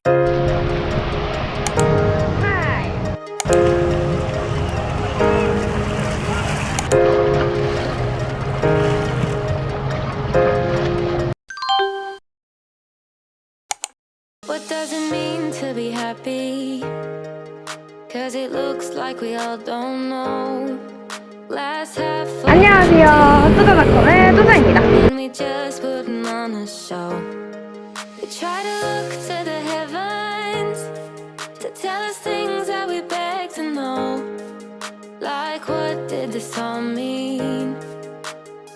What does it mean to be happy? Cause it looks like we all don't know. Glass half full. 안녕하세요. 뚜자닷컴의 뚜자입니다. And we just putting on a show. We try to look to the heavens to tell us things that we beg to know. Like what did this all mean?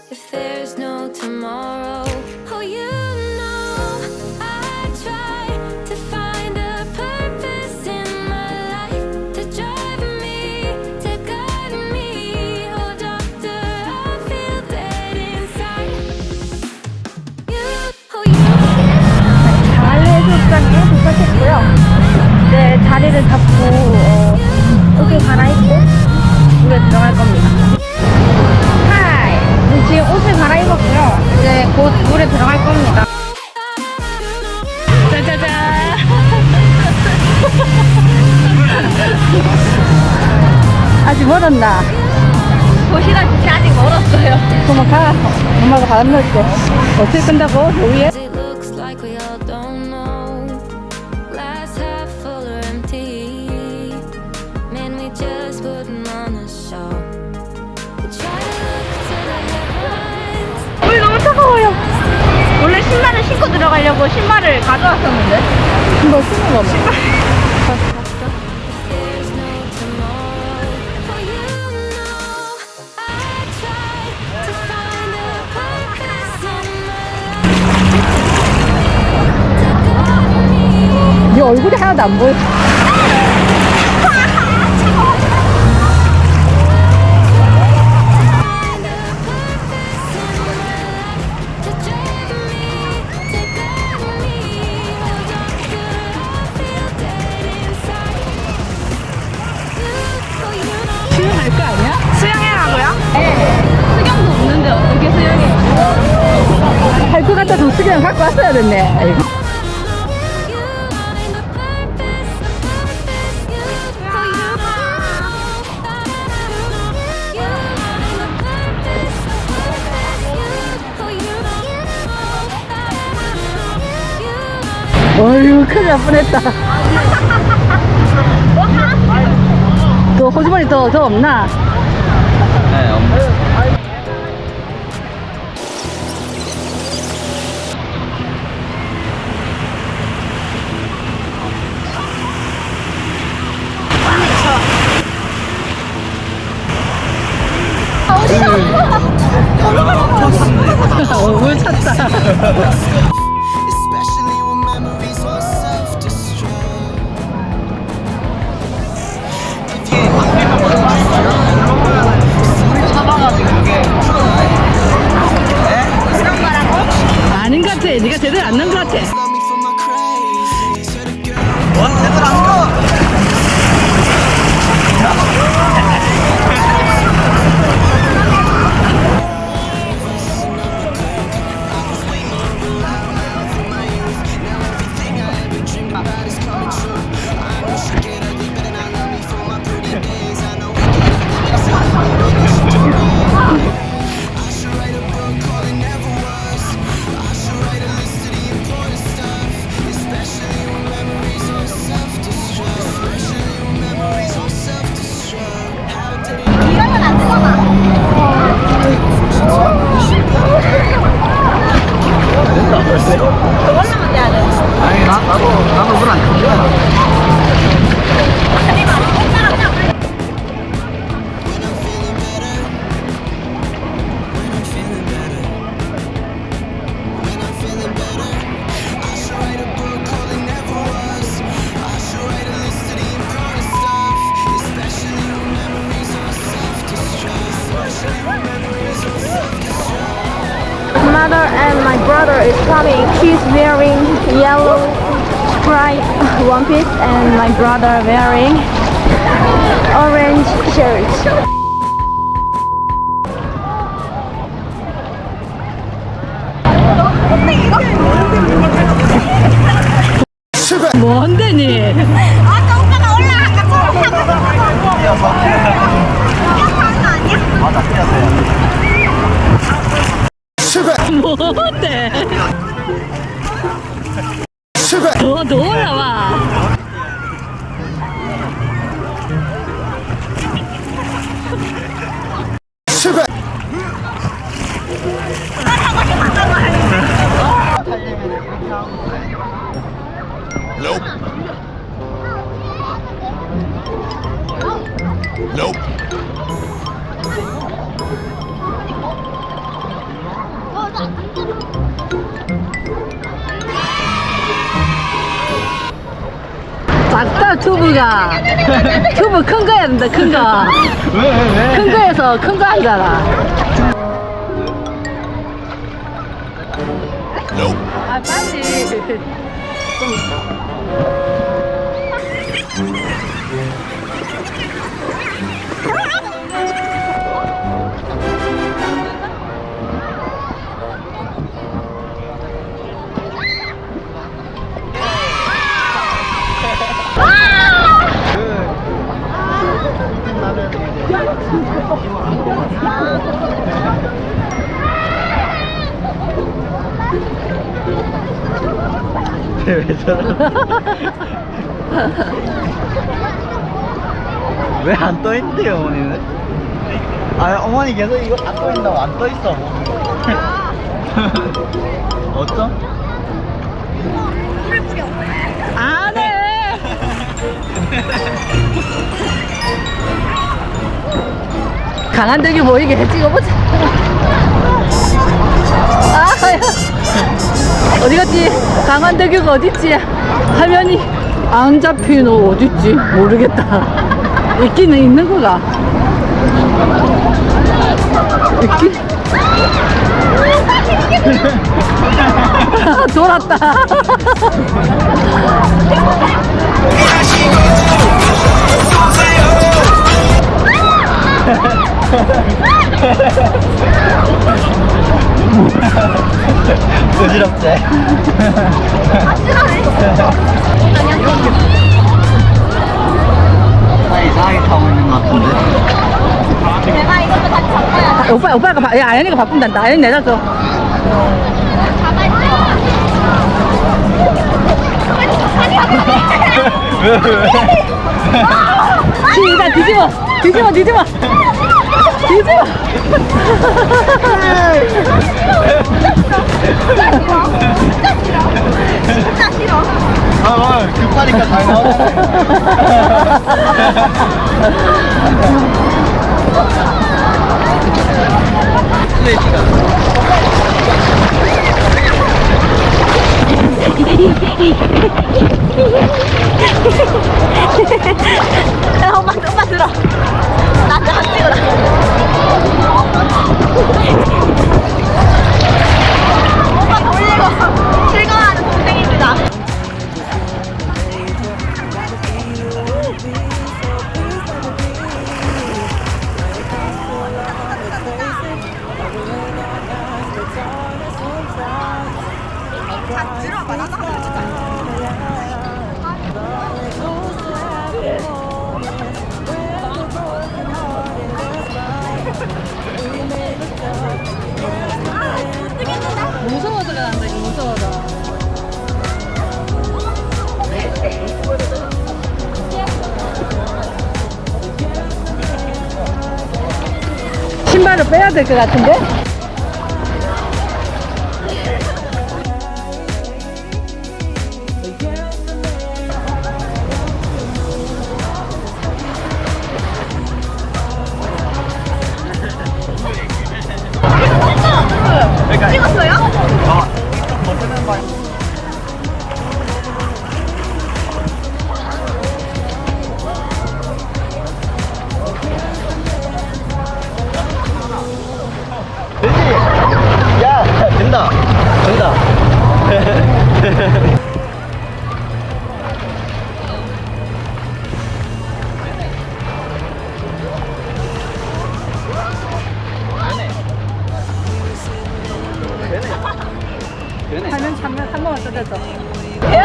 If there's no tomorrow. Oh, you know I try to find a purpose in my life to drive me, to guide me. Oh, doctor, I feel dead inside. 달래 해수욕장에 도착했고요. 이제 자리를 잡고 옷을 갈아입고 물에 들어갈 겁니다. 하이! 지금 옷을 갈아입었고요. 이제 곧 물에 들어갈 겁니다. 짜자잔! 아직 멀었나? 보시다시피 아직 멀었어요. 그만 가. 엄마가 바람 넣을게. 어떻게 끈다고? 저 위에? It looks like we all don't know. Glass half full or empty. Man, we just putting on a show. We try to look to the heavens. 물 너무 차가워요. 원래 신발을 신고 들어가려고 신발을 가져왔었는데. 신발 신는 거 없나? There's no tomorrow. Oh, you know I try to find a purpose in my life to guide me. 네 얼굴이 하나도 안 보여. Find a purpose in my life to drive me, to guide me. Oh, doctor, I feel dead inside. Oh, you know. 수영할 거 아니야? 수영해라고요? 네. 수경도 없는데 어떻게 수영해? 할 것 같아서 수경 갖고 왔어야 됐네. 아이고. You find a purpose, you. Oh, you know. You find a purpose, you. Oh, you know. 어휴, 큰일 날 뻔했다. 또 호주머니 더 없나? 네, 없네. 물 찼다. Especially when memories are self-destruct. 아닌 것 같아. 네가 제대로 안 넣은 것 같아. Love me for my craze. To the girl. 원 제대로 안 가. 아니 나도 물안 쳤잖아. Mother and my brother is coming. He's wearing yellow striped one piece and my brother wearing orange shirt. 실패! 뭔데니? 아까 오빠가 올라간 것처럼 하고 맞아, 뛰었어요. 뭔데? 더 올라와. 작다 튜브가. 튜브 큰 거야 된다 큰 거. 왜? 큰 거에서 큰 거 하잖아. 아 빨리. 왜 저러? 왜 안 떠있대요, 어머니는? 아, 어머니 계속 이거 안 떠있다고 안 떠있어. 어쩜? 안 해. 강한 덕이 보이게 찍어보자. 아, 어디 갔지? 강한 덕이가 어딨지? 화면이 안 잡히노 어딨지? 모르겠다. 있기는 있는 거가. 있기? 돌았다. 부질없지? 나 이상하게 타고 있는 것 같은데? 내가 이것도 같이 잡아야 돼. 오빠가 야, 아연이가 바꾼단다. 아연이 내려줘. 왜? 시작 뒤집어. 뒤집어. 진짜 싫어. 급하니까 잘 야, 엄마 들어. 나한테 한 찍어라. 오빠 돌리고 즐거워하는 동생입니다. 들어봐, 나도 한번 찍자. 무서워서 간다. 무서워서. 신발을 빼야 될 것 같은데? 찍었어요? 야, 된다. 화면 한 번만 뜯어줘.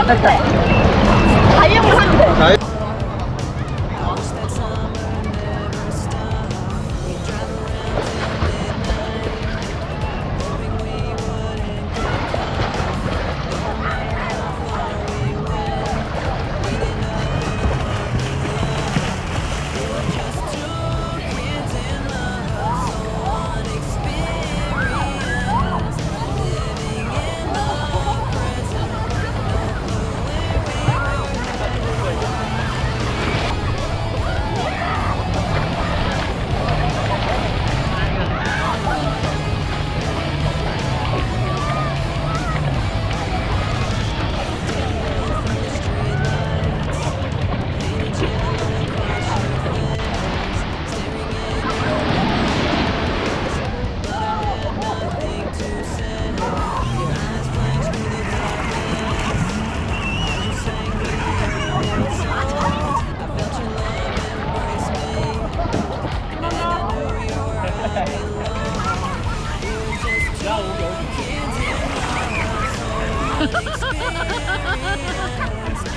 됐다. 자유형으로 하면 돼. 자유.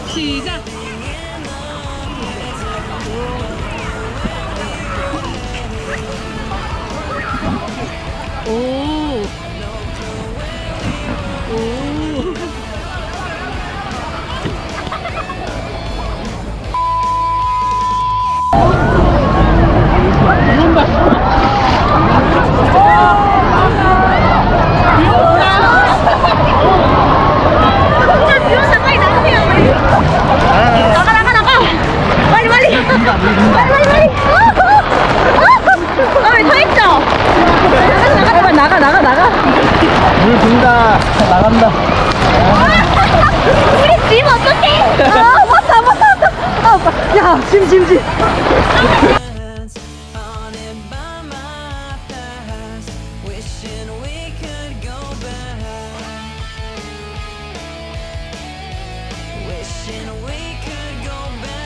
시작. 오. 오. 나가. 물 든다. 나간다. 우리 짐 어떡해? 왔다. 야, 짐. On it by my past, wishing we could go back. Wishing we could go back.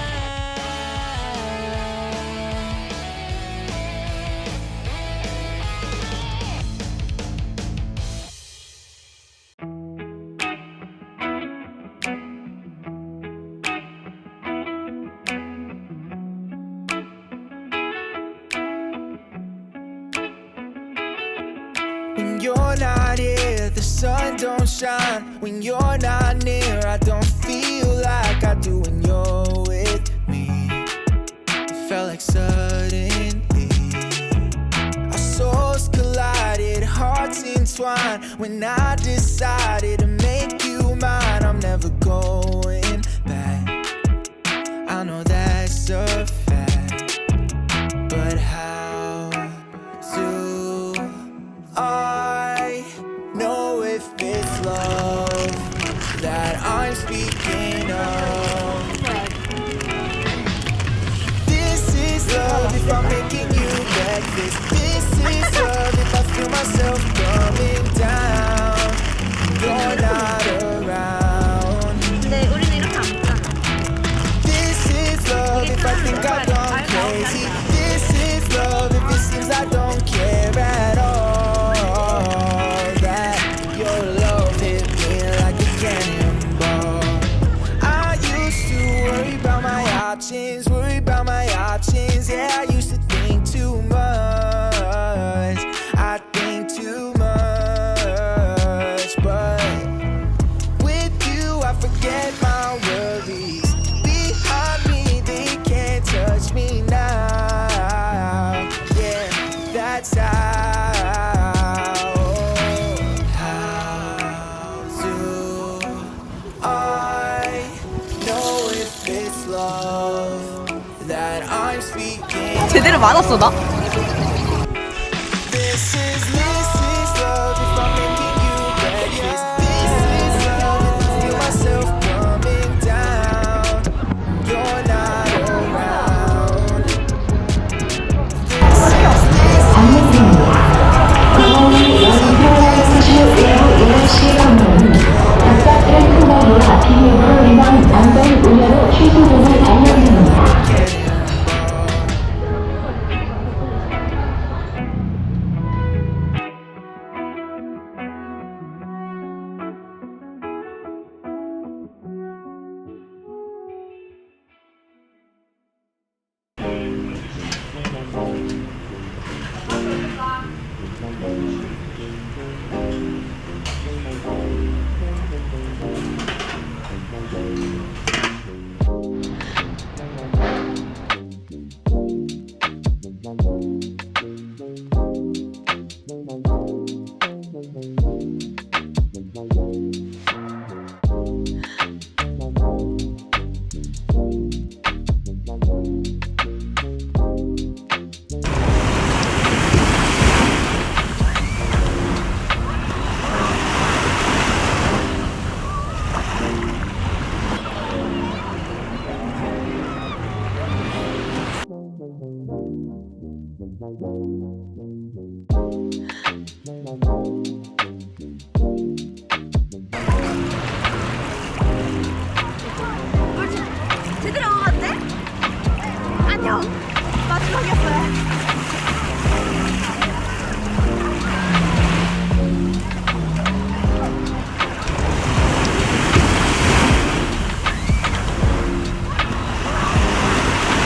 When you're not here, the sun don't shine. When you're not near, I don't feel like I do when you're with me. It felt like suddenly our souls collided, hearts entwined. When I decided to make you mine, I'm never going back. I know that's a fact, but how do I know if it's love that I'm speaking of? This is love if I'm making you breakfast. This is love if I feel myself coming down. You're not around. 근데 우리는 이렇게 안 먹잖아. This is love if I think I've gone crazy. This is love if it seems I don't care at all. That your love hit me like a cannonball. I used to worry about my options, yeah, I used to think too much. I think too much, but with you I forget my worries. Behind me they can't touch me now. Yeah, that's how do I know if it's love that I'm speaking? 제대로 맞았어 나? This is love if I'm making you breakfast. This is love if I feel myself coming down. You're not around. 제대로 먹었대? 안녕. 마지막이었어요.